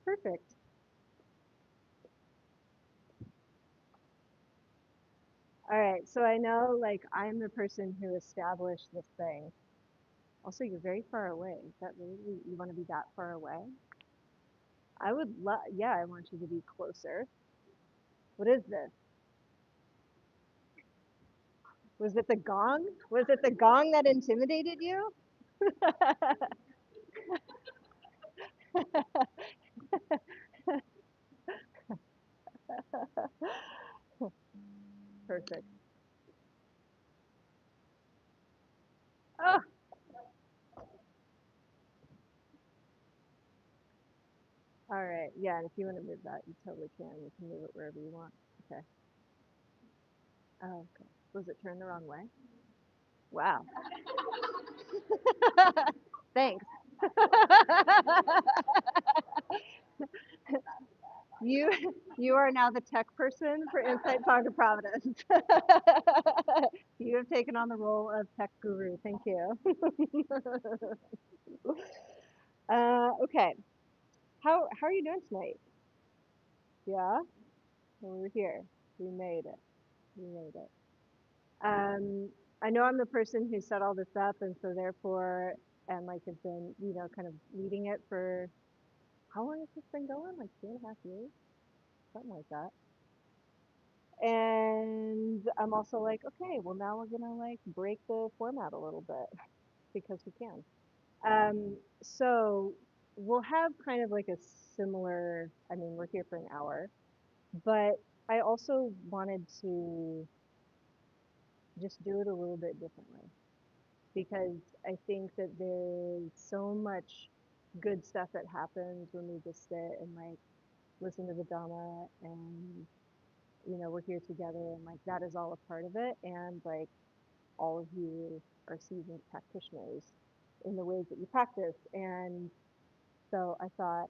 Perfect. All right, so I know like I'm the person who established this thing. Also, you're very far away. Is that really you want to be that far away? I would love, yeah, I want you to be closer. What is this? Was it the gong? Was it the gong that intimidated you? Perfect. Oh, all right. Yeah, and if you want to move that, you totally can. You can move it wherever you want. Okay. Oh, okay. Was it turned the wrong way? Wow. Thanks. You you are now the tech person for Insight Saga Providence. You have taken on the role of tech guru. Thank you. Okay. How are you doing tonight? Yeah, well, we're here. We made it. We made it. I know I'm the person who set all this up, and so therefore, and like have been, kind of leading it for how long has this been going? Like 2.5 years, something like that. And I'm also like, okay, well now we're gonna like break the format a little bit because we can. So we'll have kind of like a similar, I mean, we're here for an hour, but I also wanted to just do it a little bit differently because I think that there's so much good stuff that happens when we just sit and like listen to the Dhamma and we're here together and like that is all a part of it and like all of you are seasoned practitioners in the ways that you practice. And so I thought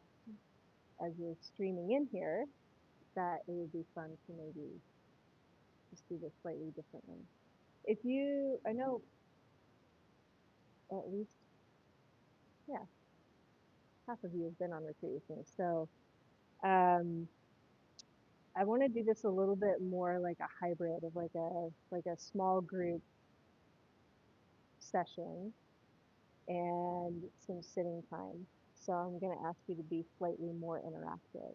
as you're streaming in here that it would be fun to maybe just do this slightly differently. If you, I know at least, yeah, half of you have been on retreat with me. So um, I want to do this a little bit more like a hybrid of like a small group session and some sitting time. So I'm going to ask you to be slightly more interactive.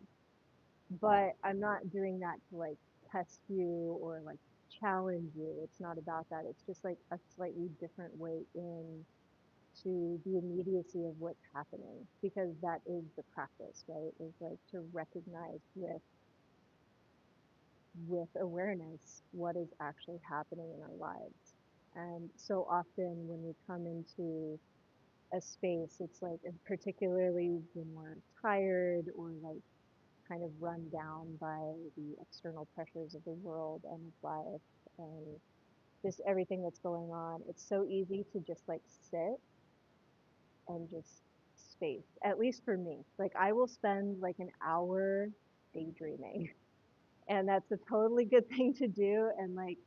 But I'm not doing that to like test you or like challenge you. It's not about that. It's just like a slightly different way in to the immediacy of what's happening because that is the practice, right? Is like to recognize with awareness what is actually happening in our lives. And so often when we come into a space, it's like, and particularly when we're tired or like kind of run down by the external pressures of the world and of life and just everything that's going on, it's so easy to just like sit and just space. At least for me, like I will spend like an hour daydreaming, and that's a totally good thing to do and like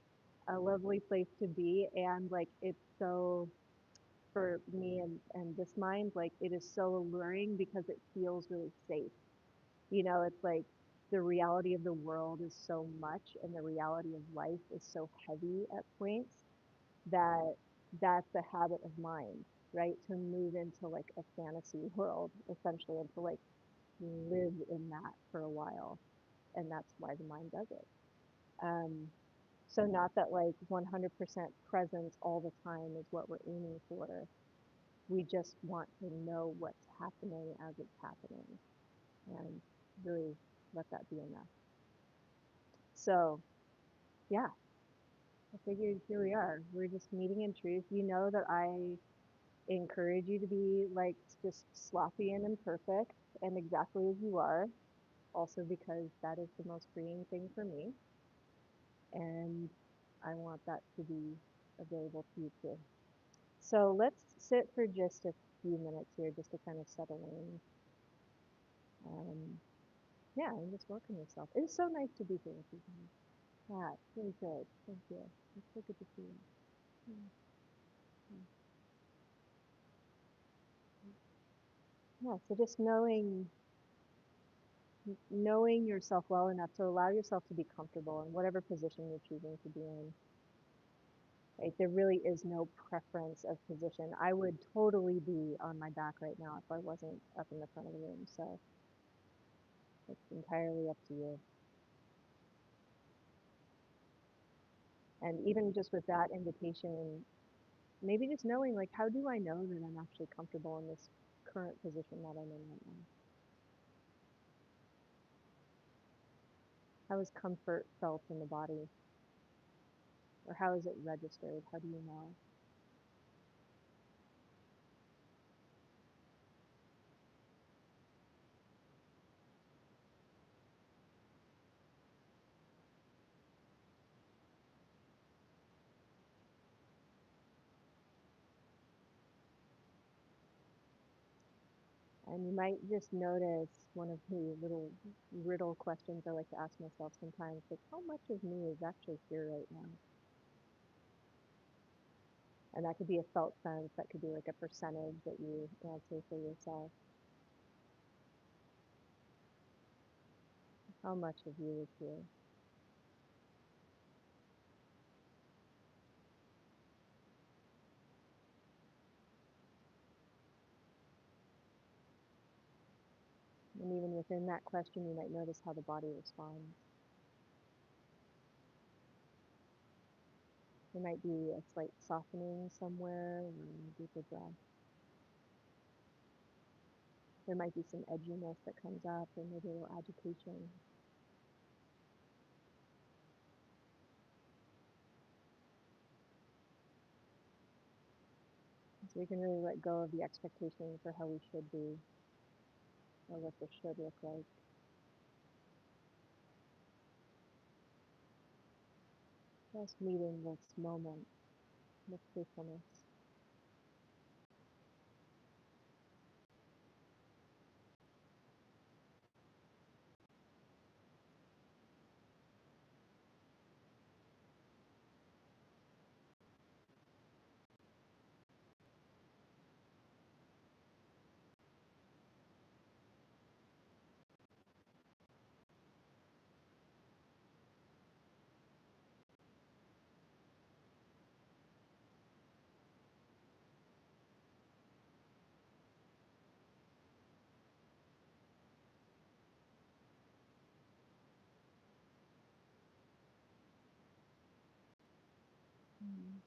a lovely place to be. And like it's so for me and this mind, like it is so alluring because it feels really safe. It's like the reality of the world is so much and the reality of life is so heavy at points that that's a habit of mind, right? To move into like a fantasy world essentially and to like live in that for a while. And that's why the mind does it. Um, so not that like 100% presence all the time is what we're aiming for. We just want to know what's happening as it's happening and really let that be enough. So yeah, I figured here we are. We're just meeting in truth. You know that I encourage you to be like just sloppy and imperfect and exactly as you are, also because that is the most freeing thing for me. And I want that to be available to you too. So let's sit for just a few minutes here just to kind of settle in. Yeah, and just welcome yourself. It's so nice to be here with you guys. Yeah, it's really good. Thank you. It's so good to see you. Yeah, yeah. Yeah, so just knowing knowing yourself well enough to allow yourself to be comfortable in whatever position you're choosing to be in. Like there really is no preference of position. I would totally be on my back right now if I wasn't up in the front of the room. So it's entirely up to you. And even just with that invitation, maybe just knowing like, how do I know that I'm actually comfortable in this current position that I'm in right now? How is comfort felt in the body? Or how is it registered? How do you know? And you might just notice one of the little riddle questions I like to ask myself sometimes, like how much of me is actually here right now? And that could be a felt sense, that could be like a percentage that you answer for yourself. How much of you is here? And even within that question, you might notice how the body responds. There might be a slight softening somewhere, or a deeper breath. There might be some edginess that comes up, or maybe a little agitation. So we can really let go of the expectation for how we should be, or what this should look like. Just meeting this moment with truthfulness.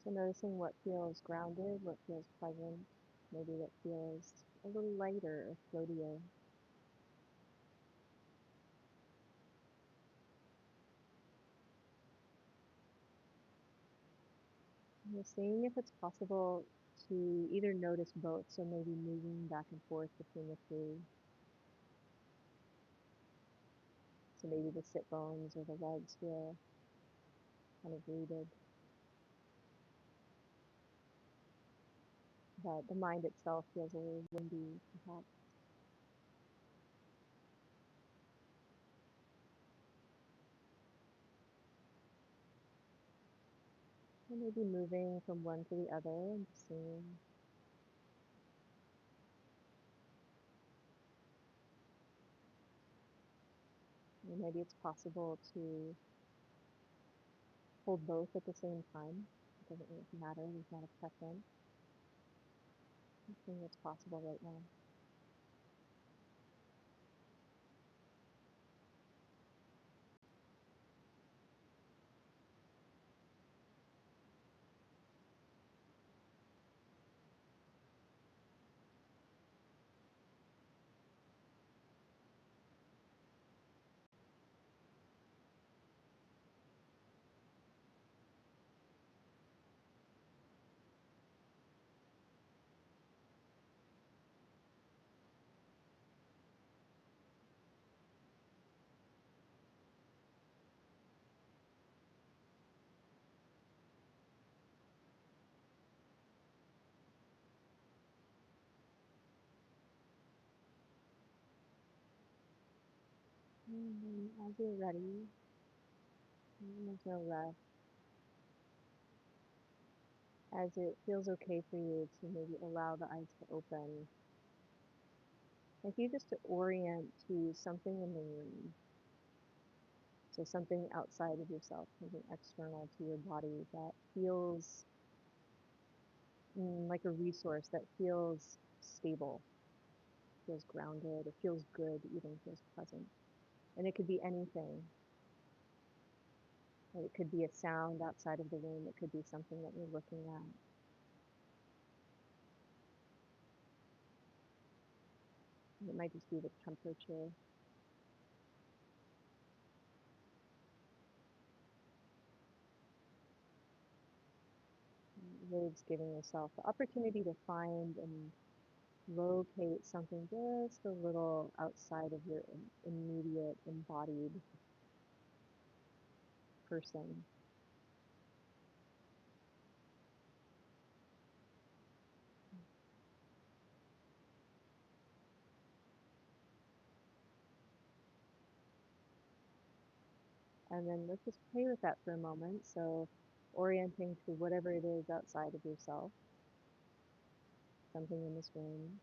So noticing what feels grounded, what feels pleasant, maybe what feels a little lighter or floatier. And you're seeing if it's possible to either notice both, so maybe moving back and forth between the two. So maybe the sit bones or the legs feel kind of rooted, but the mind itself feels a little windy, perhaps. And maybe moving from one to the other and seeing. And maybe it's possible to hold both at the same time. It doesn't really matter, there's not a preference. I think it's possible right now. And then as you're ready, and there's no rush, as it feels okay for you to maybe allow the eyes to open, Like you just to orient to something in the room. So something outside of yourself, something external to your body that feels like a resource, that feels stable, feels grounded, it feels good, even feels pleasant. And it could be anything. Right? It could be a sound outside of the room. It could be something that you're looking at. It might just be the temperature. Really just giving yourself the opportunity to find and locate something just a little outside of your immediate embodied person. And then let's just play with that for a moment. So orienting to whatever it is outside of yourself, something in this room,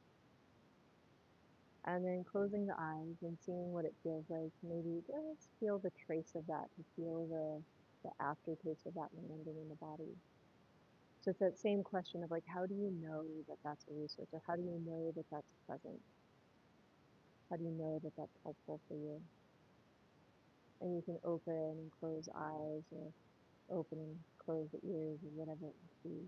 and then closing the eyes and seeing what it feels like. Maybe just feel the trace of that, to feel the aftertaste of that landing in the body. So it's that same question of like, how do you know that that's a resource, or how do you know that that's present? How do you know that that's helpful for you? And you can open and close eyes, or open and close the ears, or whatever it might be.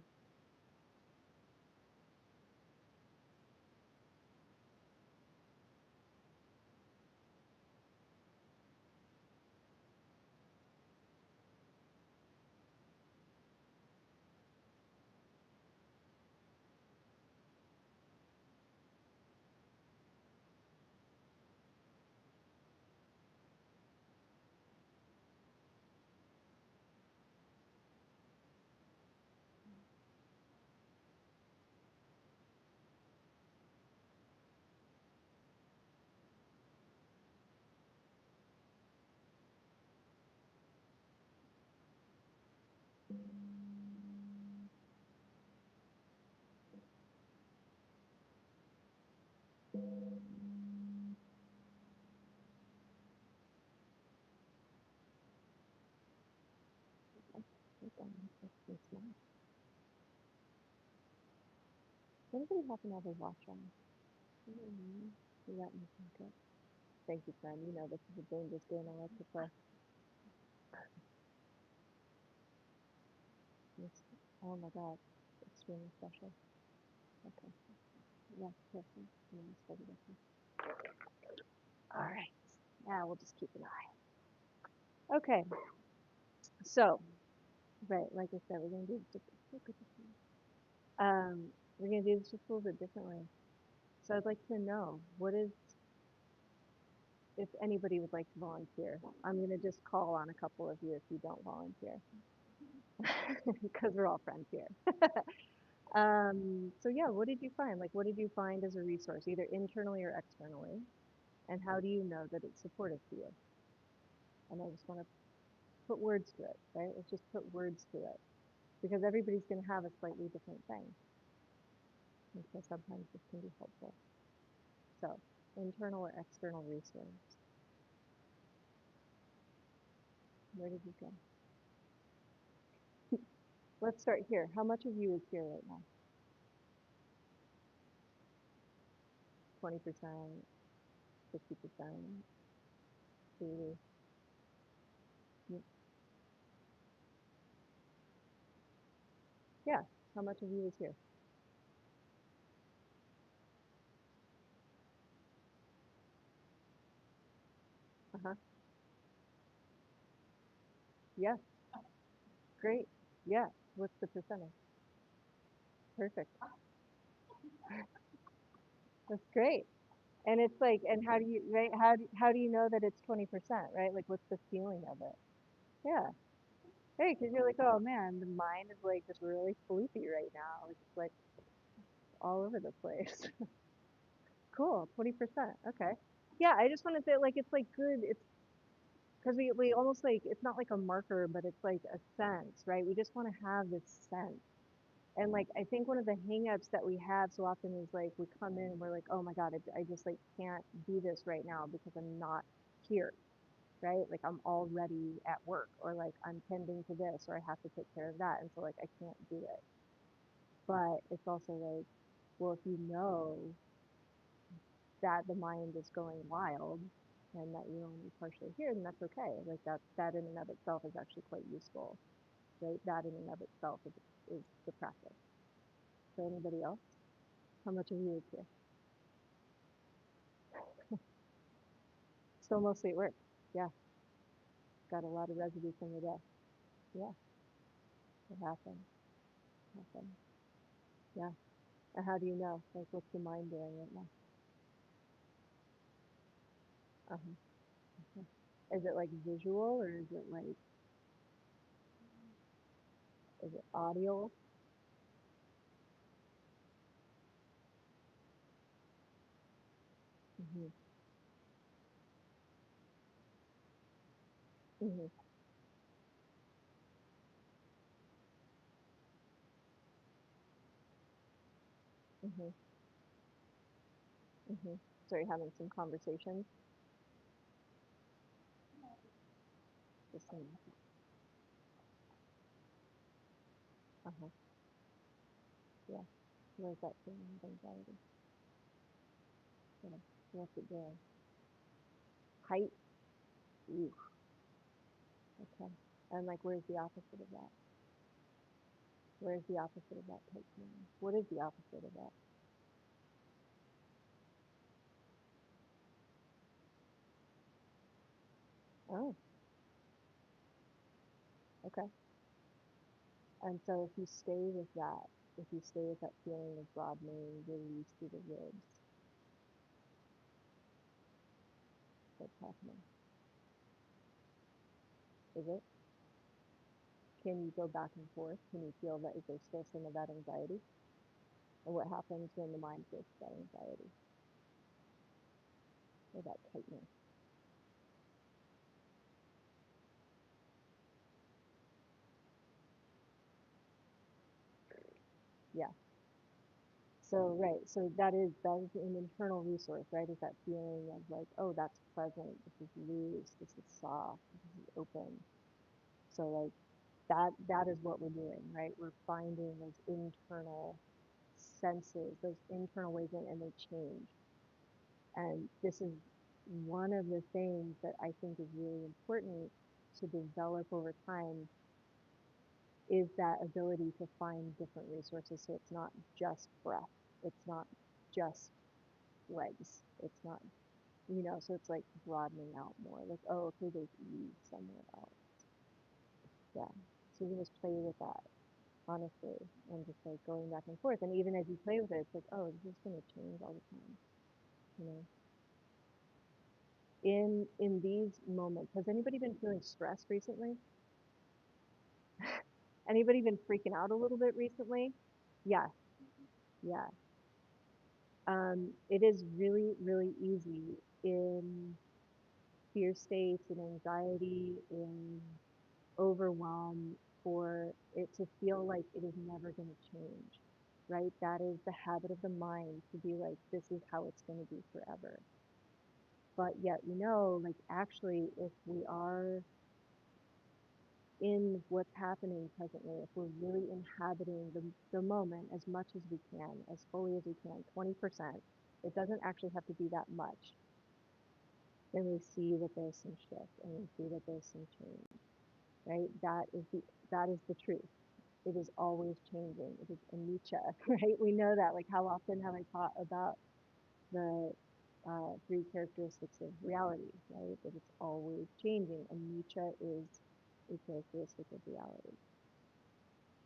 Okay, and smile. Does anybody happen to have a watch on? Do that in the pocket. Thank you, friend. You know this is a dangerous game I like to play. It's, oh my God, extremely special. Okay, yeah, careful. I'm gonna just hold it up here. All right, now we'll just keep an eye. Okay, so, right, like I said, we're gonna do this just, we're gonna do this just a little bit differently. So I'd like to know, what is, if anybody would like to volunteer, I'm gonna just call on a couple of you if you don't volunteer, because we're all friends here. So yeah, what did you find? Like, what did you find as a resource, either internally or externally? And how do you know that it's supportive to you? And I just want to put words to it, right? Let's just put words to it, because everybody's going to have a slightly different thing. And so sometimes this can be helpful. So, internal or external resource. Where did you go? Let's start here. How much of you is here right now? 20%, 60%, 80? Yeah. How much of you is here? Uh-huh. Yeah. Great. Yeah. What's the percentage? Perfect. That's great. And it's like, and how do you, right? How do you know that it's 20%, right? Like, what's the feeling of it? Yeah. Hey, because you're like, oh man, the mind is like just really floopy right now. Like, it's like all over the place. Cool. 20%. Okay. Yeah. I just want to say, like, it's like good. It's because we almost like, it's not like a marker, but it's like a sense, right? We just want to have this sense. And like I think one of the hangups that we have so often is like we come in and we're like, oh my God, I just like can't do this right now because I'm not here, right? Like I'm already at work or like I'm tending to this or I have to take care of that. And so like I can't do it. But it's also like, well, if you know that the mind is going wild and that you're only partially here, then that's okay. Like that in and of itself is actually quite useful, right? That in and of itself is the practice. For anybody else, how much of you is here? Still mostly at work. Yeah, got a lot of residue from the day. Yeah, it happens. Happens. Yeah. And how do you know? Like, what's the mind doing right now? Uh-huh. Uh-huh. Is it like visual or is it like, is it audio? Mm-hmm. Mm-hmm. Mm-hmm. Mm-hmm. So you're having some conversations. Just saying. Uh-huh. Yeah. Where's that feeling of anxiety? Yeah. What's it doing? Height? Ooh, okay. And like, where's the opposite of that? Where's the opposite of that type feeling? What is the opposite of that? Oh, okay. And so if you stay with that, if you stay with that feeling of broadening, release through the ribs, what's happening? Is it? Can you go back and forth? Can you feel that? Is there still some of that anxiety? And what happens when the mind feels that anxiety or that tightness? Yeah. So right. So that is an internal resource, right? Is that feeling of like, oh, that's pleasant. This is loose. This is soft. This is open. So like that is what we're doing, right? We're finding those internal senses, those internal ways in, and they change. And this is one of the things that I think is really important to develop over time is that ability to find different resources. So it's not just breath, it's not just legs, it's not, so it's like broadening out more. Like, oh, okay, there's ease somewhere else. Yeah. So you can just play with that, honestly, and just like going back and forth. And even as you play with it, it's like, oh, this is going to change all the time, you know. In these moments, has anybody been feeling stressed recently? Anybody been freaking out a little bit recently? Yeah, yeah. It is really, really easy in fear states, in anxiety, in overwhelm for it to feel like it is never going to change, right? That is the habit of the mind to be like, this is how it's going to be forever. But yet, like actually, if we are in what's happening presently, if we're really inhabiting the moment as much as we can, as fully as we can, 20%, it doesn't actually have to be that much, then we see that there's some shift and we see that there's some change, right? That is the truth. It is always changing. It is anicca, right? We know that. Like, how often have I taught about the three characteristics of reality, right? That it's always changing. Anicca is a characteristic of reality.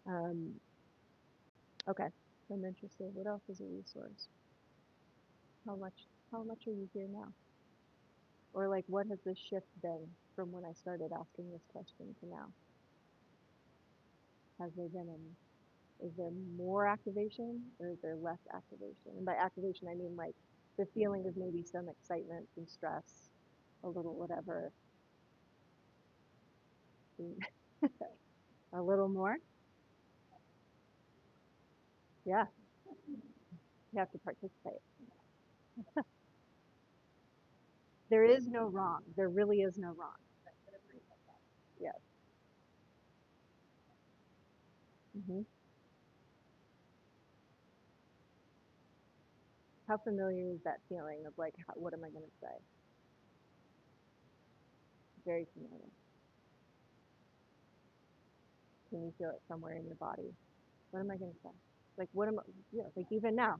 Um, okay, I'm interested. What else is a resource? How much are you here now? Or like, what has the shift been from when I started asking this question to now? Has there been any? Is there more activation or is there less activation? And by activation, I mean like the feeling of maybe some excitement, some stress, a little whatever, a little more. Yeah, you have to participate. There is no wrong. There really is no wrong. Yeah. Hmm. How familiar is that feeling of like, what am I going to say? Very familiar. Can you feel it somewhere in your body? What am I going to say? Like, what am I, yeah, like even now,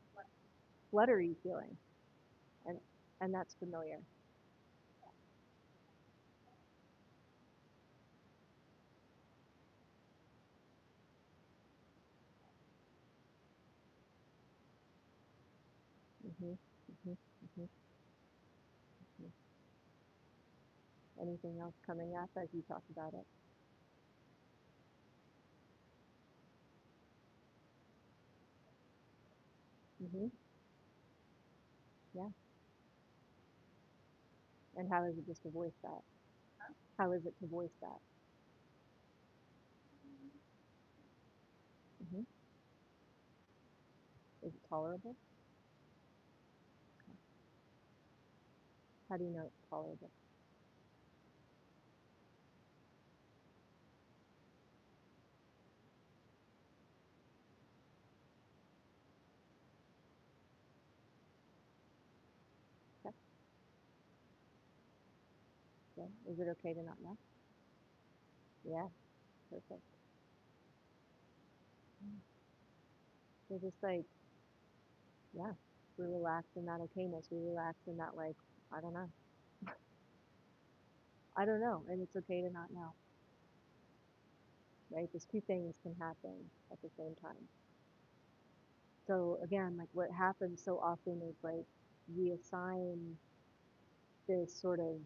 fluttery feeling. And, and that's familiar. Hmm. Hmm. Hmm. Hmm. Anything else coming up as you talk about it? Hmm. Yeah. And how is it just to voice that? How is it to voice that? Hmm. Is it tolerable? How do you know it's tolerable? Okay. Yeah. Is it okay to not know? Yeah. Perfect. So just like, yeah, we relax in that okayness. We relax in that like, I don't know. I don't know. And it's okay to not know, right? These two things can happen at the same time. So again, like what happens so often is like we assign this sort of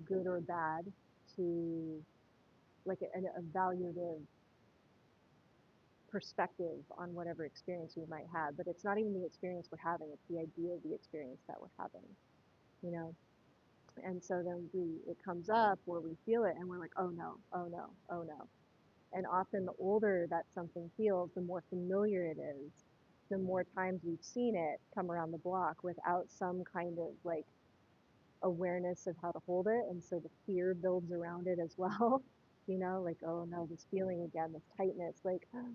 good or bad to like a evaluative perspective on whatever experience we might have, but it's not even the experience we're having, it's the idea of the experience that we're having, you know? And so then it comes up where we feel it and we're like, oh no, oh no, oh no. And often the older that something feels, the more familiar it is, the more times we've seen it come around the block without some kind of like awareness of how to hold it. And so the fear builds around it as well. Like, oh no, this feeling again, this tightness, like, I'm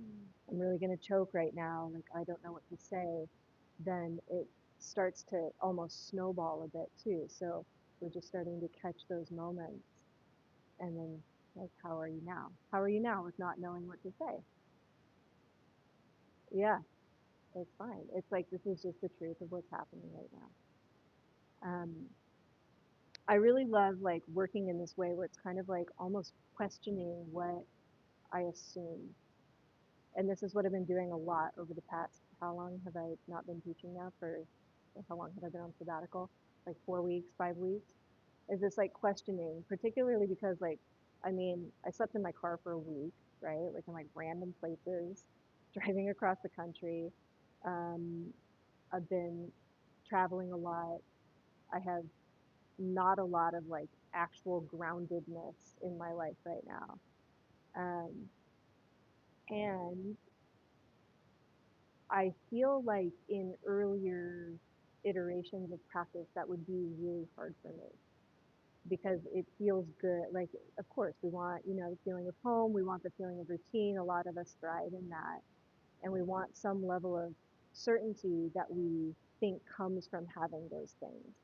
really going to choke right now. Like, I don't know what to say. Then it starts to almost snowball a bit too. So we're just starting to catch those moments. And then, like, how are you now? How are you now with not knowing what to say? Yeah, it's fine. It's like, this is just the truth of what's happening right now. I really love like working in this way where it's kind of like almost questioning what I assume. And this is what I've been doing a lot over the past, how long have I not been teaching now for, how long have I been on sabbatical? Like 4 weeks, 5 weeks? Is this like questioning, particularly because like, I mean, I slept in my car for a week, right? Like in like random places, driving across the country. Um, I've been traveling a lot. I have not a lot of like actual groundedness in my life right now. Um, and I feel like in earlier iterations of practice, that would be really hard for me because it feels good. Like, of course, we want, the feeling of home, we want the feeling of routine. A lot of us thrive in that. And we want some level of certainty that we think comes from having those things.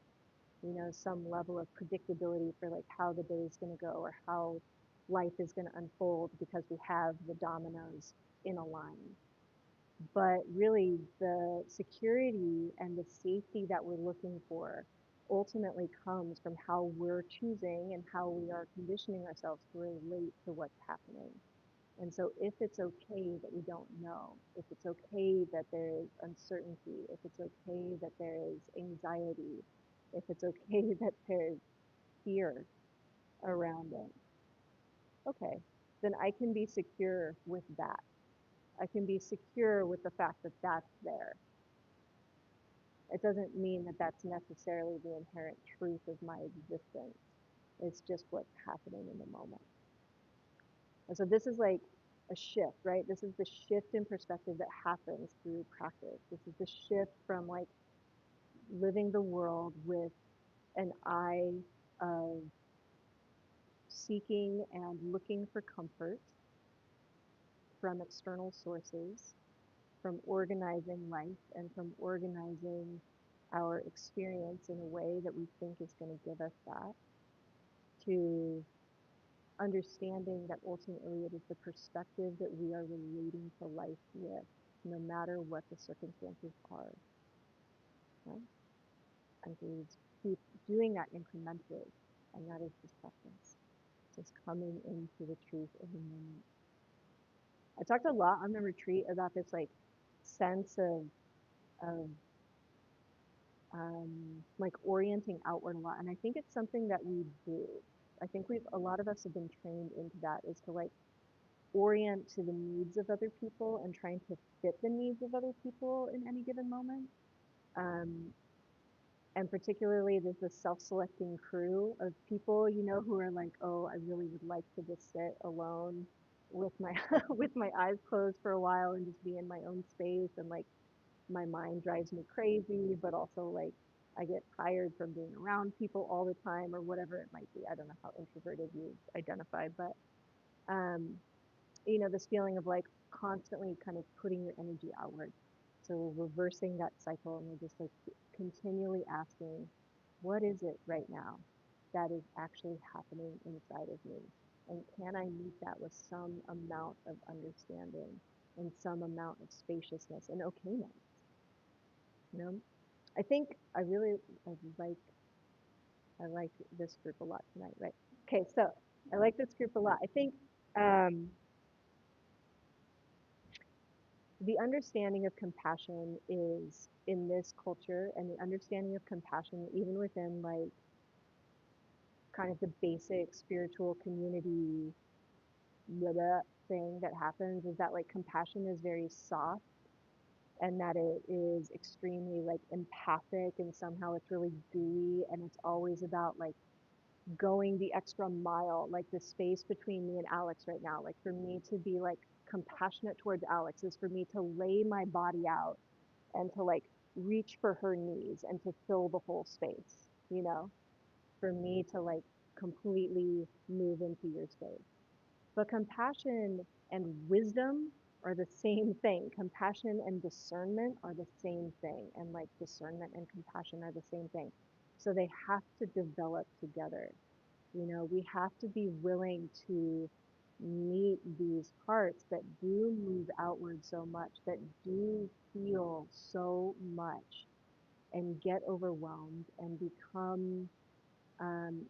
Some level of predictability for like how the day is going to go or how life is going to unfold because we have the dominoes in a line. But really, the security and the safety that we're looking for ultimately comes from how we're choosing and how we are conditioning ourselves to relate to what's happening. And so, if it's okay that we don't know, if it's okay that there is uncertainty, if it's okay that there is anxiety, if it's okay that there's fear around it, okay, then I can be secure with that. I can be secure with the fact that that's there. It doesn't mean that that's necessarily the inherent truth of my existence. It's just what's happening in the moment. And so this is like a shift, right? This is the shift in perspective that happens through practice. This is the shift from like living the world with an eye of seeking and looking for comfort from external sources, from organizing life and from organizing our experience in a way that we think is going to give us that, to understanding that ultimately it is the perspective that we are relating to life with, no matter what the circumstances are. Right? And we keep doing that incrementally, and that is just practice, just coming into the truth of the moment. I talked a lot on the retreat about this like sense of like orienting outward a lot, and I think it's something that we do. I think a lot of us have been trained into that, is to like orient to the needs of other people and trying to fit the needs of other people in any given moment. Um, and particularly there's this self-selecting crew of people, you know, who are like, oh, I really would like to just sit alone with my with my eyes closed for a while and just be in my own space, and like my mind drives me crazy, but also like I get tired from being around people all the time or whatever it might be. I don't know how introverted you identify, but um, you know, this feeling of like constantly kind of putting your energy outward. So reversing that cycle, and we're just like continually asking, what is it right now that is actually happening inside of me? And can I meet that with some amount of understanding and some amount of spaciousness and okayness? You know, I think I like I like this group a lot tonight, right? Okay, so I like this group a lot. I think um, the understanding of compassion is in this culture, and the understanding of compassion even within like kind of the basic spiritual community blah, blah, thing that happens, is that like compassion is very soft, and that it is extremely like empathic, and somehow it's really gooey, and it's always about like going the extra mile, like the space between me and Alex right now. Like for me to be like compassionate towards Alex is for me to lay my body out and to like reach for her knees and to fill the whole space, you know, for me to like completely move into your space. But compassion and wisdom are the same thing. Compassion and discernment are the same thing. And like discernment and compassion are the same thing. So they have to develop together. You know, we have to be willing to meet these hearts that do move outward so much, that do feel so much and get overwhelmed and become um,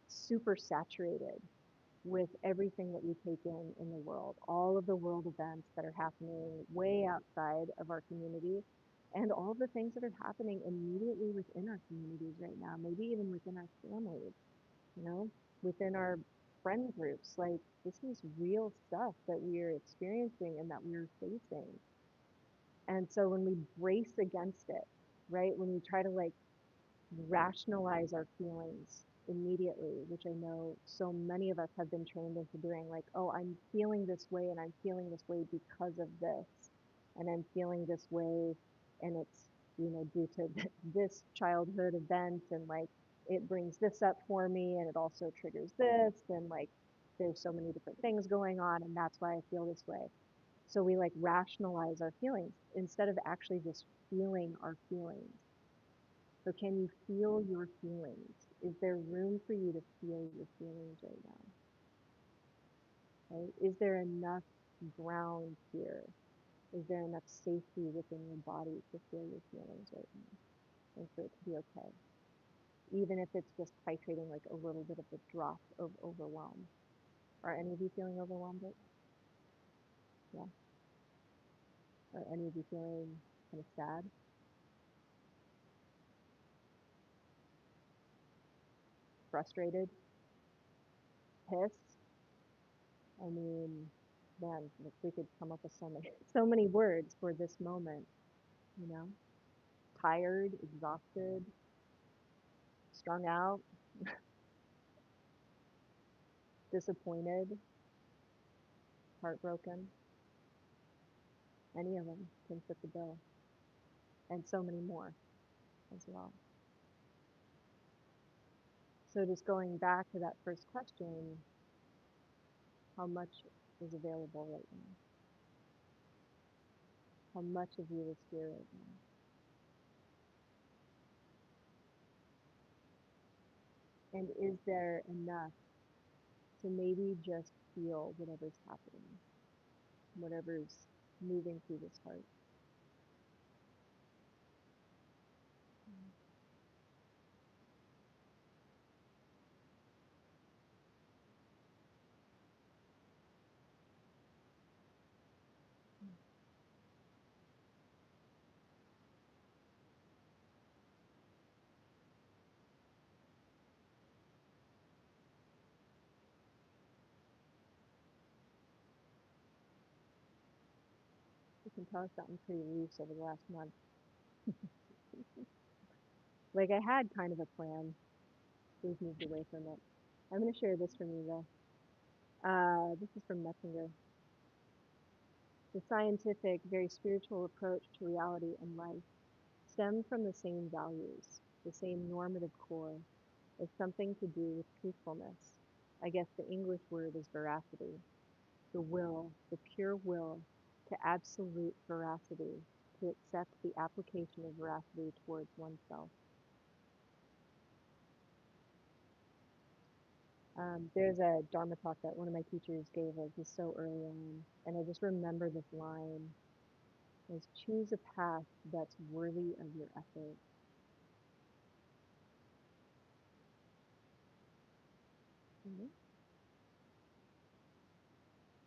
super saturated with everything that we take in the world, all of the world events that are happening way outside of our community, and all the things that are happening immediately within our communities right now, maybe even within our families, you know, within our friend groups. Like this is real stuff that we are experiencing and that we're facing. And so when we brace against it, right, when we try to like rationalize our feelings immediately, which I know so many of us have been trained into doing, like, oh, I'm feeling this way and I'm feeling this way because of this, and I'm feeling this way, and it's, you know, due to this childhood event, and like it brings this up for me, and it also triggers this, and like there's so many different things going on, and that's why I feel this way. So we like rationalize our feelings instead of actually just feeling our feelings. So can you feel your feelings? Is there room for you to feel your feelings right now? Right? Is there enough ground here? Is there enough safety within your body to feel your feelings right now and for it to be okay? Even if it's just titrating like a little bit of a drop of overwhelm. Are any of you feeling overwhelmed? Yeah. Are any of you feeling kind of sad, frustrated, pissed? I mean, man, if we could come up with so many so many words for this moment, you know? Tired, exhausted, strung out, disappointed. heartbroken, any of them can fit the bill, and so many more as well. So just going back to that first question, how much is available right now? How much of you is here right now? And is there enough to maybe just feel whatever's happening, whatever's moving through this heart? You can tell I've gotten pretty loose over the last month. Like I had kind of a plan, we've moved away from it. I'm going to share this from you though. This is from Metzinger. The scientific, very spiritual approach to reality and life stem from the same values, the same normative core, as something to do with truthfulness. I guess the English word is veracity, the will, the pure will to absolute veracity, to accept the application of veracity towards oneself. There's a Dharma talk that one of my teachers gave like just so early on, and I just remember this line is choose a path that's worthy of your effort. Mhm.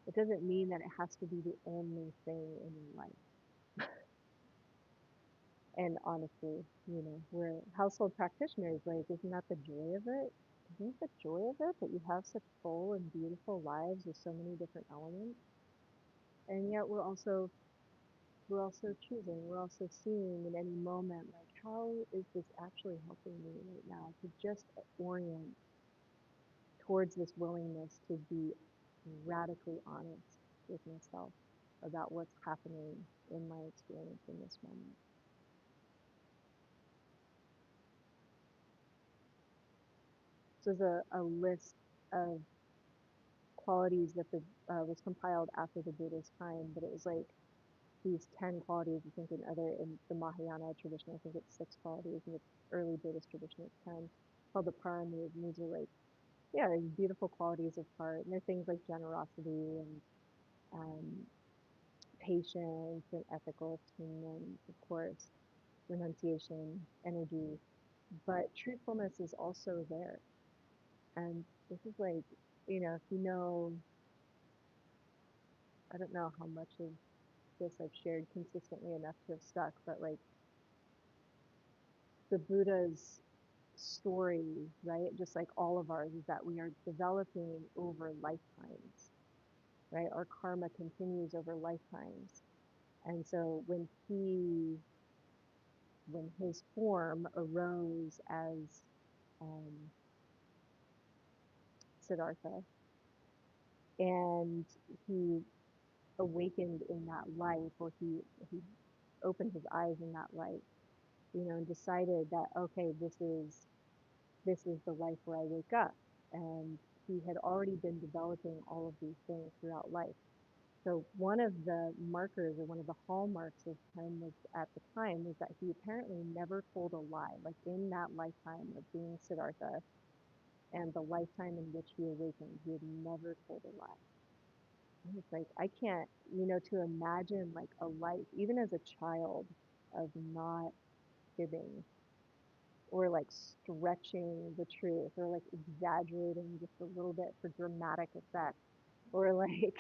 It doesn't mean that it has to be the only thing in your life. And honestly, we're household practitioners, like, isn't that the joy of it? Isn't the joy of it that you have such full and beautiful lives with so many different elements? And yet we're also choosing, we're also seeing in any moment, like, how is this actually helping me right now to just orient towards this willingness to be radically honest with myself about what's happening in my experience in this moment. So there's a list of qualities that was compiled after the Buddha's time, but it was like these 10 qualities. I think in the Mahayana tradition, I think it's 6 qualities. In the early Buddhist tradition, it's 10. Called the paramis, and these are like, yeah, these beautiful qualities of heart, and they're things like generosity and um, patience and ethical attunement, of course, renunciation, energy, but truthfulness is also there. And this is like, if I don't know how much of this I've shared consistently enough to have stuck, but like the Buddha's story, right? Just like all of ours, is that we are developing over lifetimes, right? Our karma continues over lifetimes. And so when his form arose as um, Siddhartha, and he awakened in that life, or he opened his eyes in that light, and decided that, okay, this is the life where I wake up. And he had already been developing all of these things throughout life. So one of the markers, or one of the hallmarks of him was, at the time, was that he apparently never told a lie. Like in that lifetime of being Siddhartha and the lifetime in which he awakened, he had never told a lie. And it's like, I can't, to imagine like a life, even as a child, of not fibbing, or like stretching the truth, or like exaggerating just a little bit for dramatic effect, or like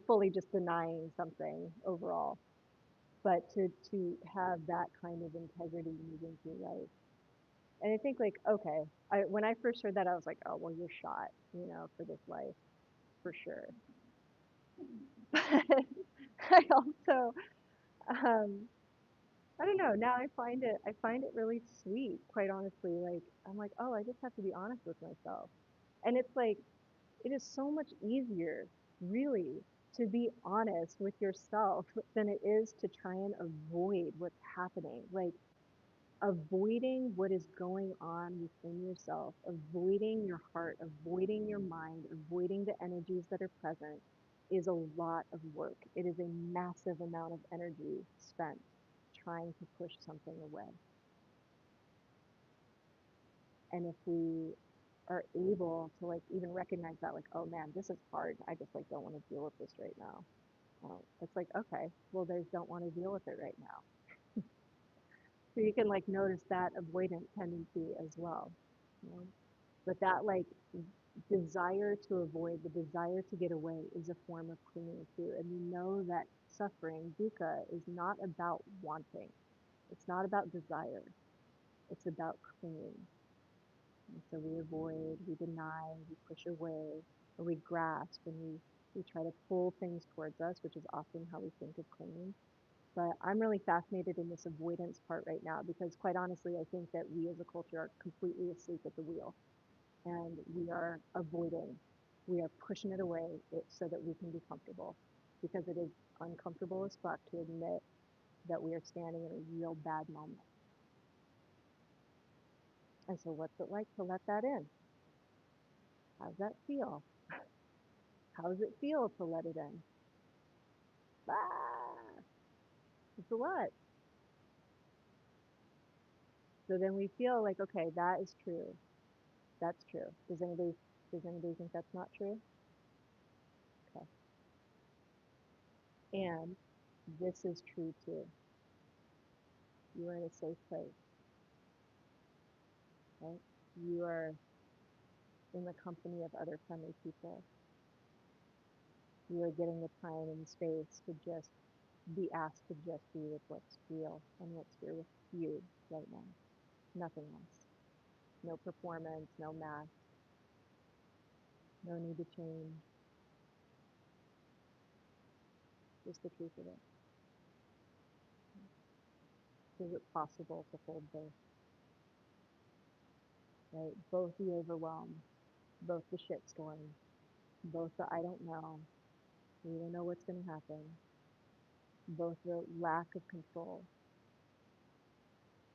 fully just denying something overall, but to have that kind of integrity moving through life. And I think, like, okay, when I first heard that, I was like, oh well, you're shot, for this life, for sure. But I also, um I don't know. Now I find it really sweet, quite honestly. Like, I'm like, oh, I just have to be honest with myself. And it's like, it is so much easier really, to be honest with yourself than it is to try and avoid what's happening. Like avoiding what is going on within yourself, avoiding your heart, avoiding your mind, avoiding the energies that are present is a lot of work. It is a massive amount of energy spent trying to push something away. And if we are able to like even recognize that, like, oh man, this is hard. I just like don't want to deal with this right now. It's like, okay, well, there's don't want to deal with it right now. So you can like notice that avoidant tendency as well. You know? But that like desire to avoid, the desire to get away is a form of clinging too. And we know that suffering, dukkha, is not about wanting. It's not about desire. It's about clinging. And so we avoid, we deny, we push away, or we grasp and we try to pull things towards us, which is often how we think of clinging. But I'm really fascinated in this avoidance part right now because quite honestly, I think that we as a culture are completely asleep at the wheel and we are avoiding. We are pushing it away so that we can be comfortable because it is uncomfortable as fuck to admit that we are standing in a real bad moment. And so what's it like to let that in? How's that feel? How does it feel to let it in? Ah, it's a lot. So then we feel like, okay, that is true. That's true. Does anybody think that's not true? Okay. And this is true too. You are in a safe place, right? You are in the company of other friendly people. You are getting the time and space to just be asked to just be with what's real and what's here with you right now. Nothing else. No performance, no mask, no need to change, just the truth of it. Is it possible to hold both, right? Both the overwhelm, both the shitstorm, both the I don't know, we don't know what's going to happen, both the lack of control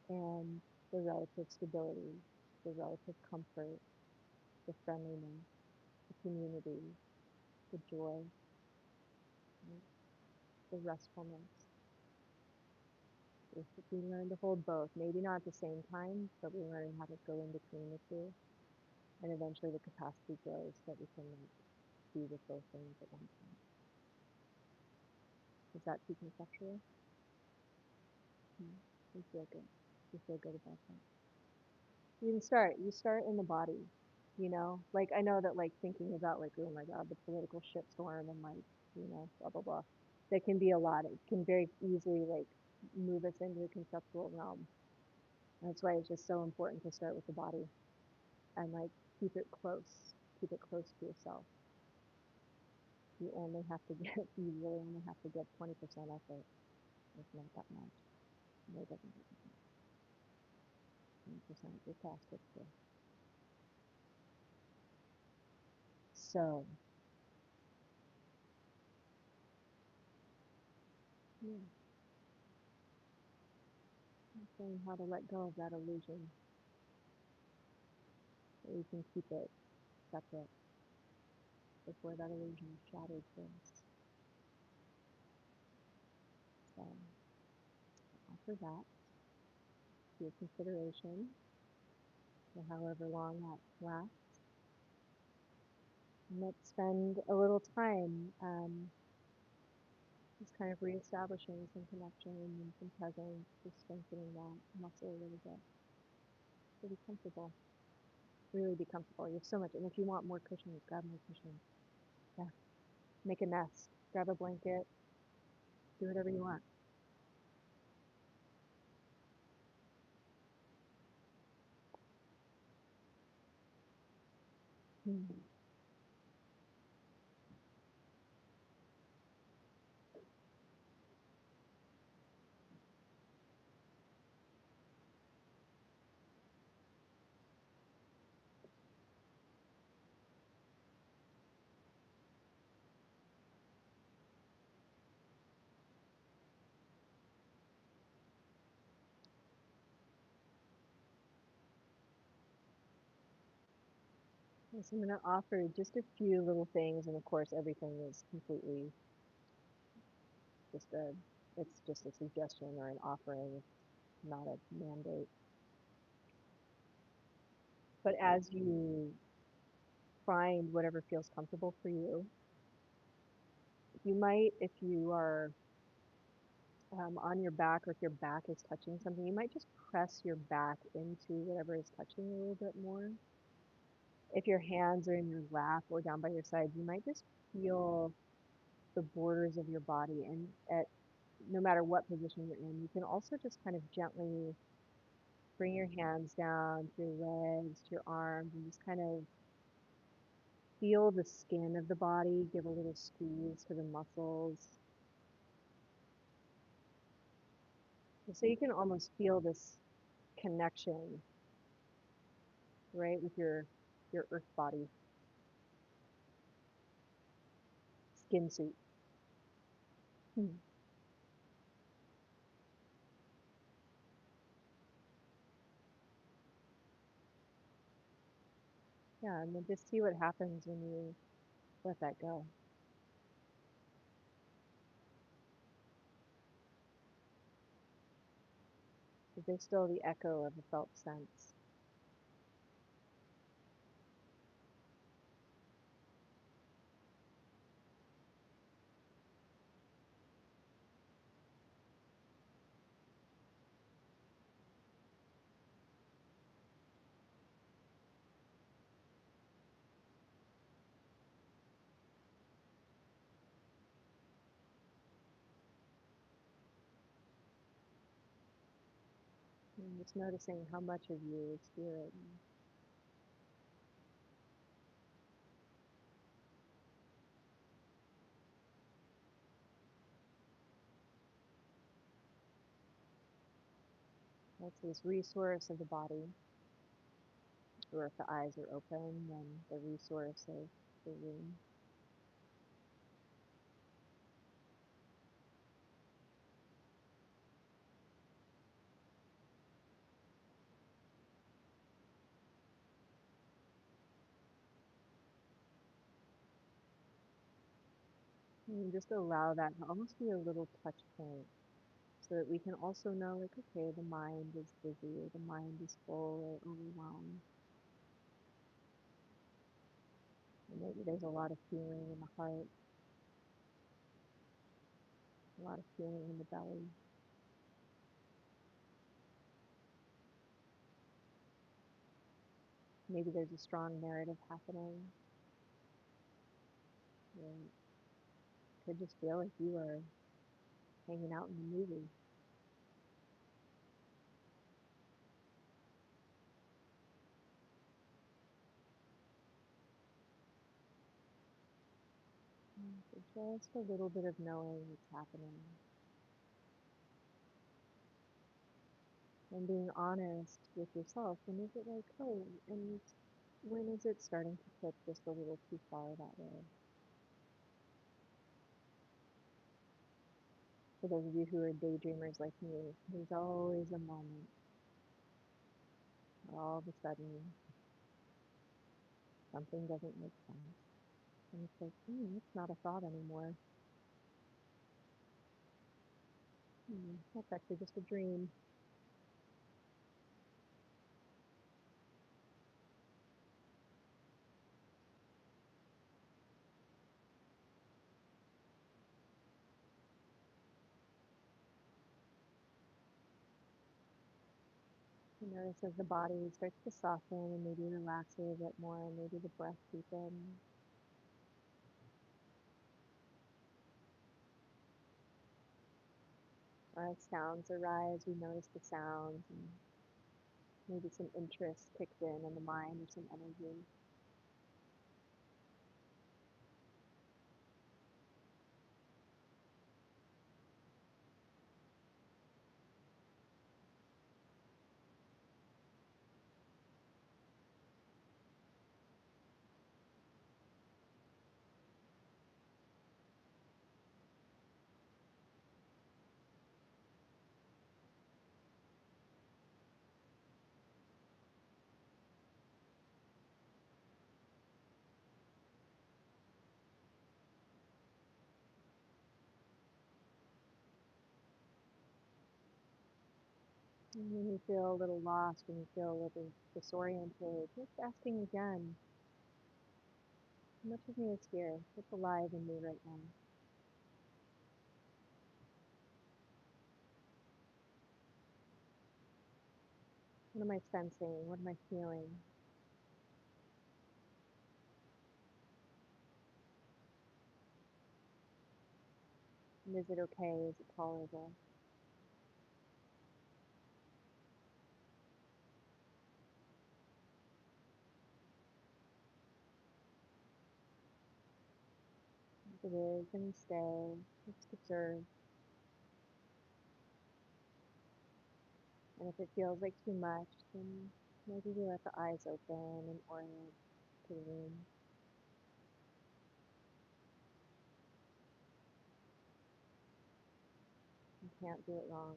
and the relative stability, the relative comfort, the friendliness, the community, the joy, right? The restfulness. If we learn to hold both, maybe not at the same time, but we learn how to go in between the two, and eventually the capacity grows that we can like be with both things at one time. Is that too conceptual? No, we feel good. We feel good about that. You can start. You start in the body. You know, like I know that like thinking about like oh my god the political shitstorm and like blah blah blah, that can be a lot. It can very easily like move us into the conceptual realm. That's why it's just so important to start with the body and like keep it close. Keep it close to yourself. You only have to get. You really only have to get 20% effort. It's not that much. No, it doesn't. 20% of your task is good. So yeah, learn how to let go of that illusion so you can keep it separate before that illusion is shattered first. So offer that to your consideration for however long that lasts. And let's spend a little time just kind of reestablishing some connection and some presence, just strengthening that muscle a little bit. So be comfortable. Really be comfortable. You have so much. And if you want more cushions, grab more cushions. Yeah. Make a nest. Grab a blanket. Do whatever you want. Hmm. So I'm going to offer just a few little things, and of course, everything is completely just it's just a suggestion or an offering, it's not a mandate. But as you find whatever feels comfortable for you, you might, if you are on your back or if your back is touching something, you might just press your back into whatever is touching a little bit more. If your hands are in your lap or down by your side, you might just feel the borders of your body. And at no matter what position you're in, you can also just kind of gently bring your hands down to your legs, to your arms, and just kind of feel the skin of the body, give a little squeeze to the muscles. So you can almost feel this connection, right, with your earth body, skin suit. Hmm. Yeah, and then just see what happens when you let that go. But there's still the echo of the felt sense. And just noticing how much of you is spirit. That's this resource of the body, or if the eyes are open, then the resource of the room. And just allow that to almost be a little touch point so that we can also know, like, okay, the mind is busy, or the mind is full or overwhelmed. And maybe there's a lot of feeling in the heart, a lot of feeling in the belly. Maybe there's a strong narrative happening. It could just feel like you are hanging out in the movie. So just a little bit of knowing what's happening and being honest with yourself. When is it like, oh, and when is it starting to tip just a little too far that way? For those of you who are daydreamers like me, there's always a moment where all of a sudden something doesn't make sense. And it's like, it's not a thought anymore. That's actually just a dream. You notice as the body starts to soften and maybe relax a little bit more, and maybe the breath deepens. Or as sounds arise, we notice the sounds, and maybe some interest kicks in the mind, or some energy. When you feel a little lost, when you feel a little disoriented, just asking again, how much of me is here? What's alive in me right now? What am I sensing? What am I feeling? And is it okay? Is it tolerable? If it is, then stay. Just observe. And if it feels like too much, then maybe we let the eyes open and orient to the room. You can't do it wrong.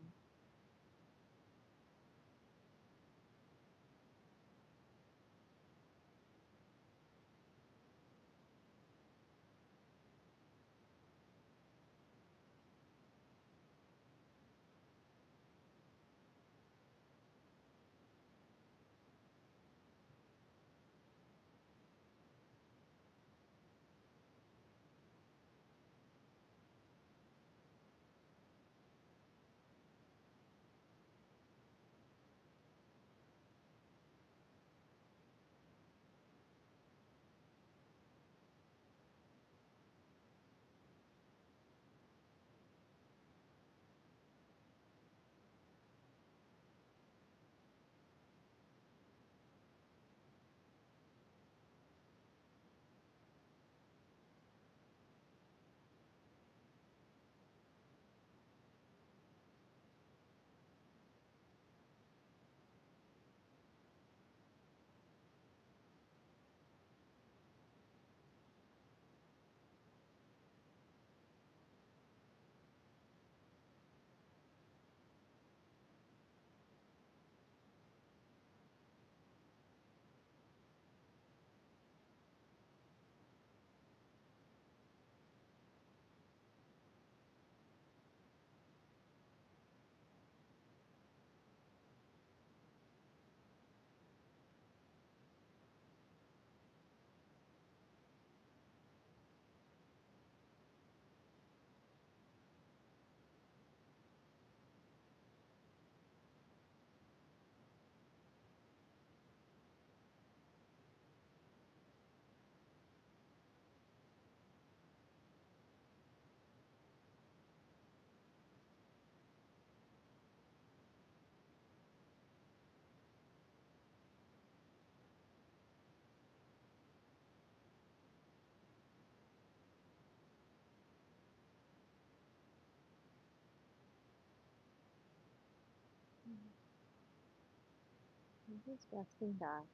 And just resting back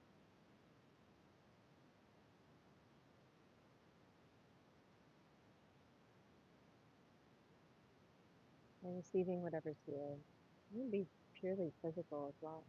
and receiving whatever's here. It can be purely physical as well.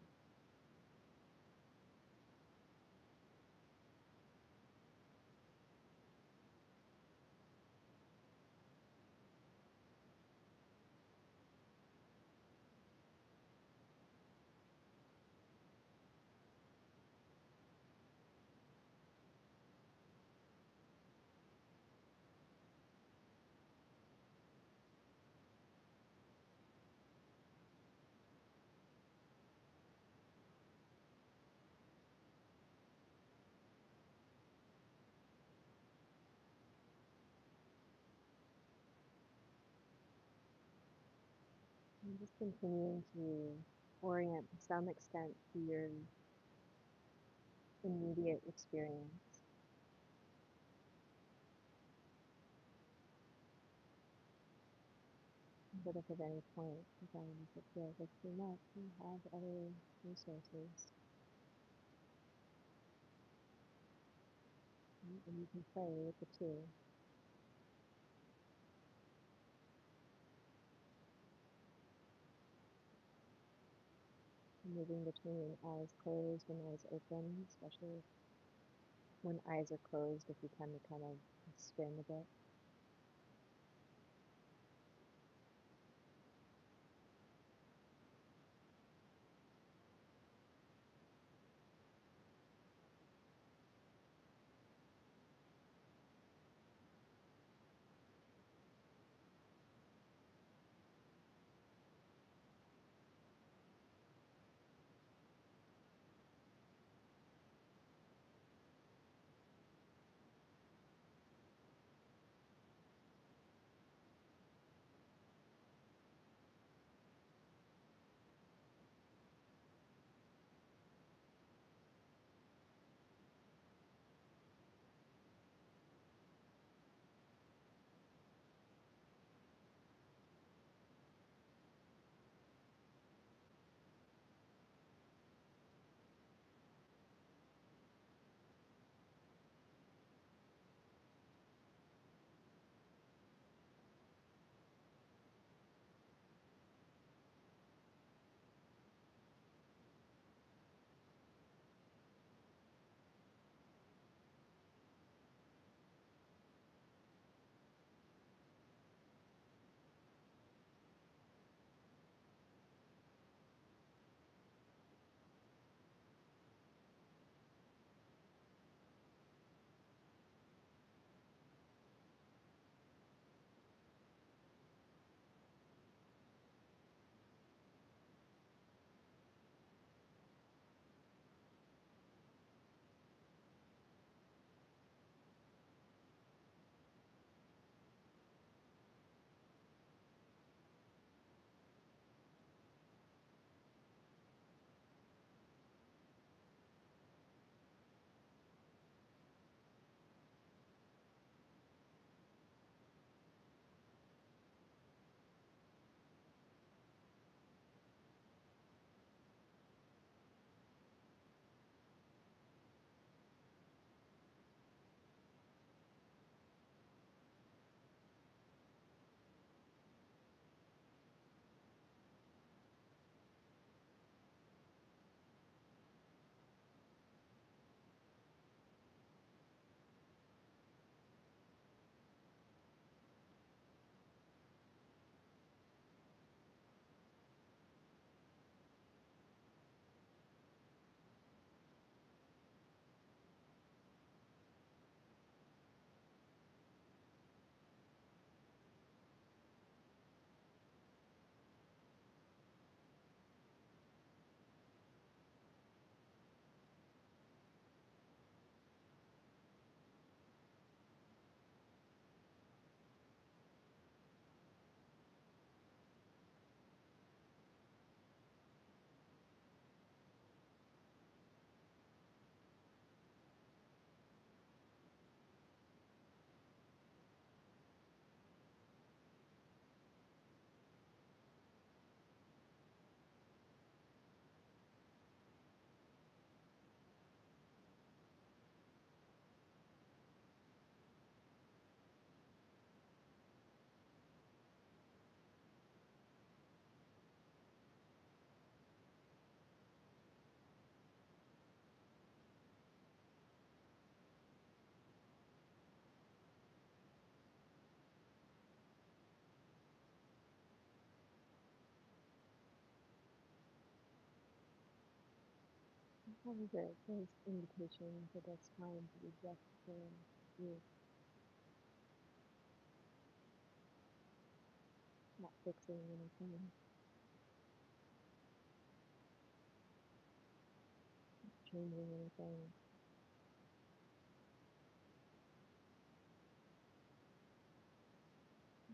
And just continuing to orient to some extent to your immediate experience. But if at any point, again, if it feels like too much, you have other resources. And you can play with the two, moving between eyes closed and eyes open, especially when eyes are closed, if you tend to kind of spin a bit. How is it? Those invitations at this time to be just for you, not fixing anything, changing anything,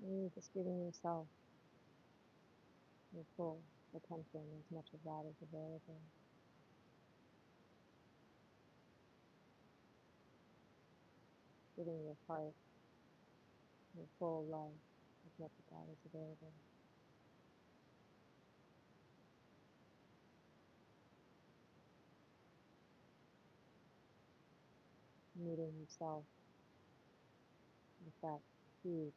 really just giving yourself your full attention, as much of that is available, giving your heart your full love, as much of that is available, meeting yourself with that huge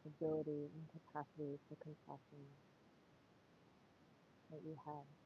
ability and capacity for compassion that you have.